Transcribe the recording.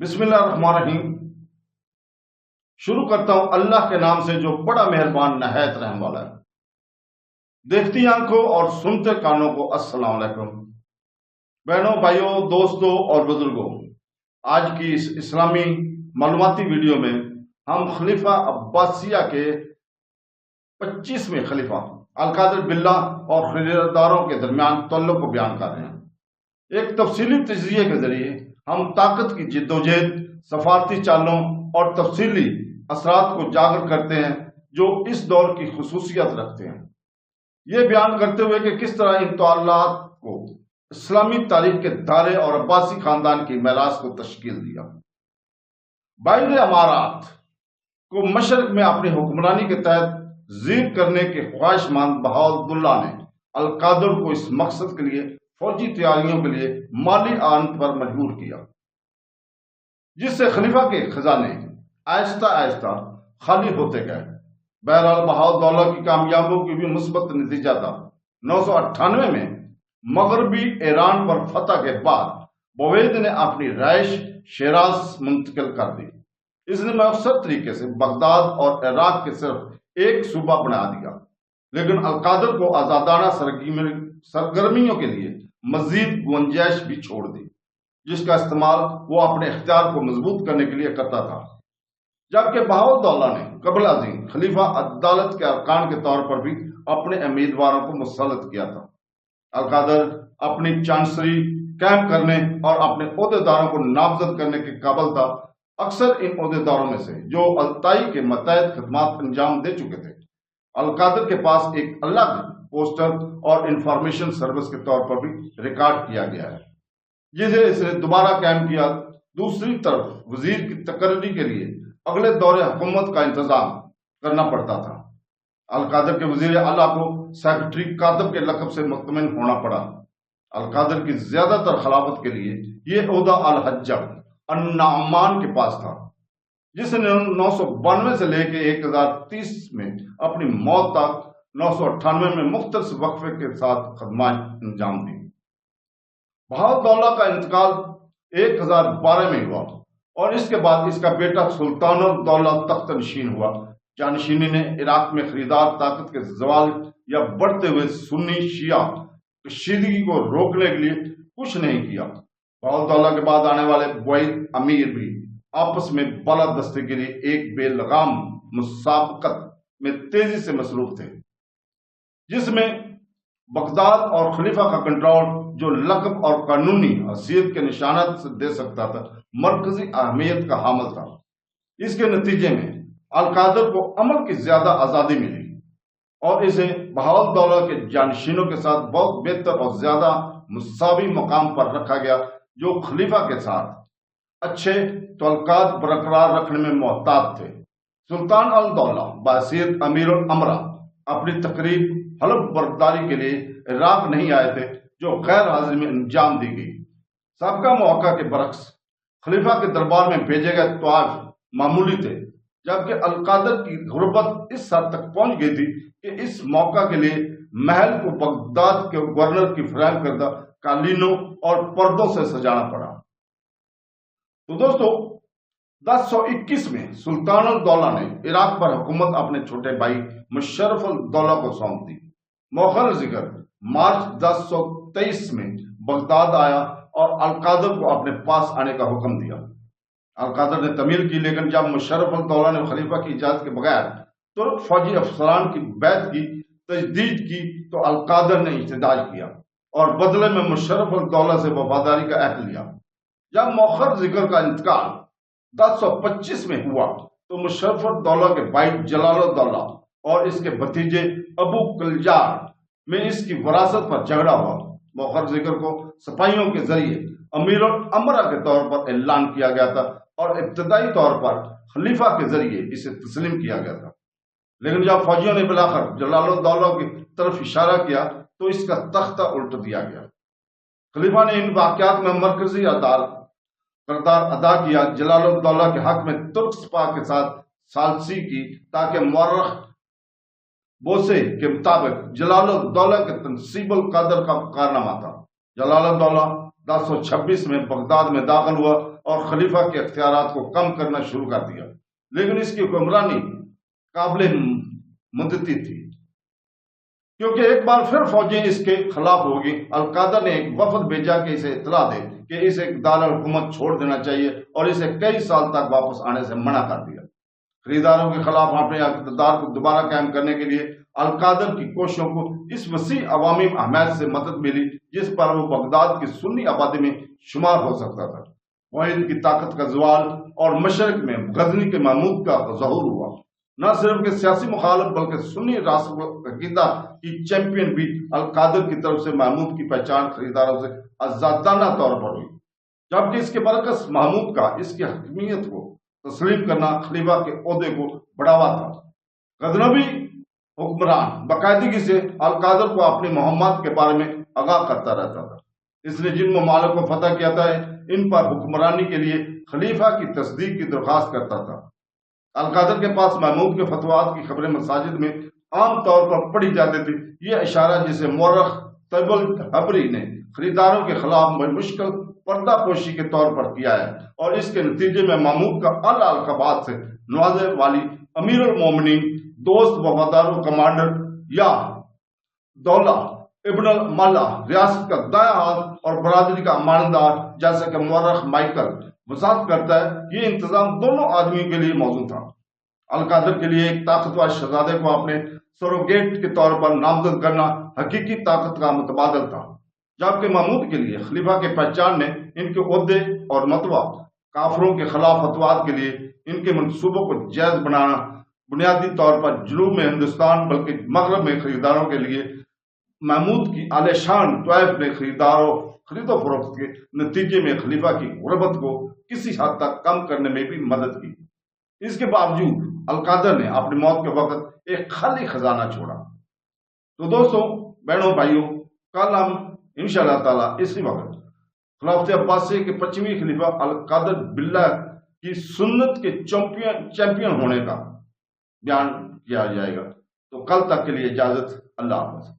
بسم اللہ الرحمن الرحیم۔ شروع کرتا ہوں اللہ کے نام سے جو بڑا مہربان نہایت رحم والا ہے۔ دیکھتی آنکھوں اور سنتے کانوں کو السلام علیکم۔ بہنوں، بھائیوں، دوستوں اور بزرگوں، آج کی اس اسلامی معلوماتی ویڈیو میں ہم خلیفہ عباسیہ کے 25ویں خلیفہ القادر باللہ اور خریداروں کے درمیان تعلق کو بیان کر رہے ہیں۔ ایک تفصیلی تجزیے کے ذریعے ہم طاقت کی جدوجہد، سفارتی چالوں اور تفصیلی اثرات کو اجاگر کرتے ہیں جو اس دور کی خصوصیت رکھتے ہیں، یہ بیان کرتے ہوئے کہ کس طرح ان تعلقات کو اسلامی تاریخ کے دھارے اور عباسی خاندان کی میراث کو تشکیل دیا۔ باہر امارات کو مشرق میں اپنی حکمرانی کے تحت زیر کرنے کے خواہش مند بہاؤالدولہ نے القادر کو اس مقصد کے لیے فوجی تیاریوں کے لیے مالی اعانت پر مجبور کیا، جس سے خلیفہ کے خزانے آہستہ آہستہ خالی ہوتے گئے۔ بہرحال بہاؤالدولہ کی کامیابیوں کی بھی مثبت نتیجہ تھا۔ 998 میں مغربی ایران پر فتح کے بعد بوید نے اپنی رہائش شیراز منتقل کر دی۔ اس نے مؤثر طریقے سے بغداد اور عراق کے صرف ایک صوبہ بنا دیا، لیکن القادر کو آزادانہ سرگرمیوں کے لیے مزید گنجائش بھی چھوڑ دی، جس کا استعمال وہ اپنے اختیار کو مضبوط کرنے کے لیے کرتا تھا۔ جبکہ بہاؤالدولہ نے قبل ازیں خلیفہ عدالت کے ارکان کے طور پر بھی اپنے امیدواروں کو مسلط کیا تھا۔ القادر اپنی چانسری قائم کرنے اور اپنے عہدیداروں کو نامزد کرنے کے قابل تھا۔ اکثر ان عہدیداروں میں سے جو التائی کے متحد خدمات انجام دے چکے تھے، القادر کے پاس ایک الگ پوسٹل اور انفارمیشن سروس کے طور پر بھی ریکارڈ کیا گیا ہے، جسے اس نے دوبارہ قائم کیا۔ دوسری طرف وزیر کی تقرری کے لیے اگلے دور حکومت کا انتظام کرنا پڑتا تھا۔ القادر کے وزیر اعلیٰ کو سیکرٹری کاتب کے لقب سے مطمئن ہونا پڑا۔ القادر کی زیادہ تر خلافت کے لیے یہ عہدہ الحجب النعمان کے پاس تھا، جس نے 992 سے لے کے 1030 میں اپنی موت تک 998 میں مختصر وقفے کے ساتھ خدمات انجام دی۔ بہاؤالدولہ کا انتقال 1012 میں ہوا اور اس کے بعد اس کا بیٹا سلطان الدولہ تخت نشین ہوا۔ جانشینی نے عراق میں خریدار طاقت کے زوال یا بڑھتے ہوئے سنی شیعہ کشیدگی کو روکنے کے لیے کچھ نہیں کیا۔ بہاؤالدولہ کے بعد آنے والے بوئید امیر بھی آپس میں بالادستی کے لیے ایک بے لگام مسابقت میں تیزی سے مصروف تھے، جس میں بغداد اور خلیفہ کا کنٹرول، جو لقب اور قانونی حیثیت کے نشانات سے دے سکتا تھا، مرکزی اہمیت کا حامل تھا۔ اس کے نتیجے میں القادر کو عمل کی زیادہ آزادی ملی اور اسے بہاؤالدولہ کے جانشینوں کے ساتھ بہت بہتر اور زیادہ مساوی مقام پر رکھا گیا، جو خلیفہ کے ساتھ اچھے تعلقات برقرار رکھنے میں محتاط تھے۔ سلطان الدولہ بحیثیت امیر الامرا اپنی تقریب حلف برداری کے لیے عراق نہیں آئے تھے، جو غیر حاضری میں انجام دی گئی۔ سابقہ مواقع کے برعکس خلیفہ کے دربار میں بھیجے گئے طوائف معمولی تھے، جبکہ القادر کی غربت اس حد تک پہنچ گئی تھی کہ اس موقع کے لیے محل کو بغداد کے گورنر کی فراہم کردہ قالینوں اور پردوں سے سجانا پڑا۔ تو دوستو، 1021 میں سلطان الدولہ نے عراق پر حکومت اپنے چھوٹے بھائی مشرف الدولہ کو سونپ دی۔ مؤخر ذکر مارچ 1023 میں بغداد آیا اور القادر کو اپنے پاس آنے کا حکم دیا۔ القادر نے تعمیر کی، لیکن جب مشرف الدولہ نے خلیفہ کی اجازت کے بغیر ترک فوجی افسران کی بیعت کی تجدید کی تو القادر نے احتجاج کیا اور بدلے میں مشرف الدولہ سے وفاداری کا عہد لیا۔ جب مؤخر ذکر کا انتقال 1025 میں ہوا تو مشرف الدولہ کے بھائی جلال الدولہ اور اس کے بھتیجے ابو کلجار میں اس کی وراثت پر جھگڑا ہوا۔ مؤخر ذکر کو سپاہیوں کے ذریعے امیر الامرا کے طور پر اعلان کیا گیا تھا اور ابتدائی طور پر خلیفہ کے ذریعے اسے تسلیم کیا گیا تھا، لیکن جب فوجیوں نے بلاخر جلال الدولہ کی طرف اشارہ کیا تو اس کا تختہ الٹ دیا گیا۔ خلیفہ نے ان واقعات میں مرکزی کردار ادا کیا۔ جلال الدولہ کے حق میں ترک سپاہ کے ساتھ ثالثی کی، تاکہ مورخ بوسے کے مطابق جلال الدولہ کے تنصیب القادر کا کارنامہ تھا۔ جلال الدولہ 1026 میں بغداد میں داخل ہوا اور خلیفہ کے اختیارات کو کم کرنا شروع کر دیا، لیکن اس کی حکمرانی قابل مدتی تھی، کیونکہ ایک بار پھر فوجیں اس کے خلاف ہوگی۔ القادہ نے ایک وفد بھیجا کہ اسے اطلاع دے کہ اسے دارالحکومت چھوڑ دینا چاہیے، اور اسے کئی سال تک واپس آنے سے منع کر دیا۔ خریداروں کے خلاف اپنے اقتدار کو دوبارہ قائم کرنے کے لیے القادر کی کوششوں کو اس وسیع عوامی حمایت سے مدد ملی جس پر وہ بغداد کی سنی آبادی میں شمار ہو سکتا تھا۔ معاہدے کی طاقت کا زوال اور مشرق میں غزنی کے محمود کا ظہور ہوا۔ نہ صرف کہ سیاسی مخالف بلکہ سنی راسخ عقیدہ کی چیمپئن بھی القادر کی طرف سے محمود کی پہچان خریداروں سے آزادانہ طور پر ہوئی، جبکہ اس کے برعکس محمود کا اس کی حکمیت کو تسلیم کرنا خلیفہ کے عہدے کو بڑھاوا تھا۔ غزنوی حکمران باقاعدگی سے القادر کو اپنی مہمات کے بارے میں آگاہ کرتا رہتا تھا۔ اس نے جن ممالک کو فتح کیا تھا ان پر حکمرانی کے لیے خلیفہ کی تصدیق کی درخواست کرتا تھا۔ القادر کے پاس محمود کے فتویٰ کی خبریں مساجد میں عام طور پر پڑھی جاتی تھی۔ یہ اشارہ جسے مورخ طیب الحبری نے خریداروں کے خلاف مشکل پردہ پوشی کے طور پر کیا ہے، اور اس کے نتیجے میں محمود کا اعلیٰ القابات سے نوازے والی امیر المومنین، دوست، وفادار کمانڈر یا دولہ ابن الملا، ریاست کا دایاں ہاتھ اور برادری کا امانتدار، جیسا کہ مورخ مائیکل وضاحت کرتا ہے، یہ انتظام دونوں آدمیوں کے لیے موزوں تھا۔ القادر کے لیے ایک طاقتور شہزادے کو اپنے سروگیٹ کے طور پر نامزد کرنا حقیقی طاقت کا متبادل تھا، جبکہ محمود کے لیے خلیفہ کے پہچان نے ان کے عہدے اور مرتبہ، کافروں کے خلاف فتویٰ کے لیے ان کے منصوبوں کو جائز بنانا، بنیادی طور پر جنوب میں ہندوستان بلکہ مغرب میں خریداروں کے لیے محمود کی عالیشان طائف نے خرید و فروخت کے نتیجے میں خلیفہ کی غربت کو کسی حد تک کم کرنے میں بھی مدد کی۔ اس کے باوجود القادر نے اپنی موت کے وقت ایک خالی خزانہ چھوڑا۔ تو دوستوں، بہنوں، بھائیوں، کل ہم انشاءاللہ تعالیٰ اسی وقت خلافت عباسیہ کے 25ویں خلیفہ القادر باللہ کی سنت کے چیمپئن ہونے کا بیان کیا جائے گا۔ تو کل تک کے لیے اجازت، اللہ حافظ۔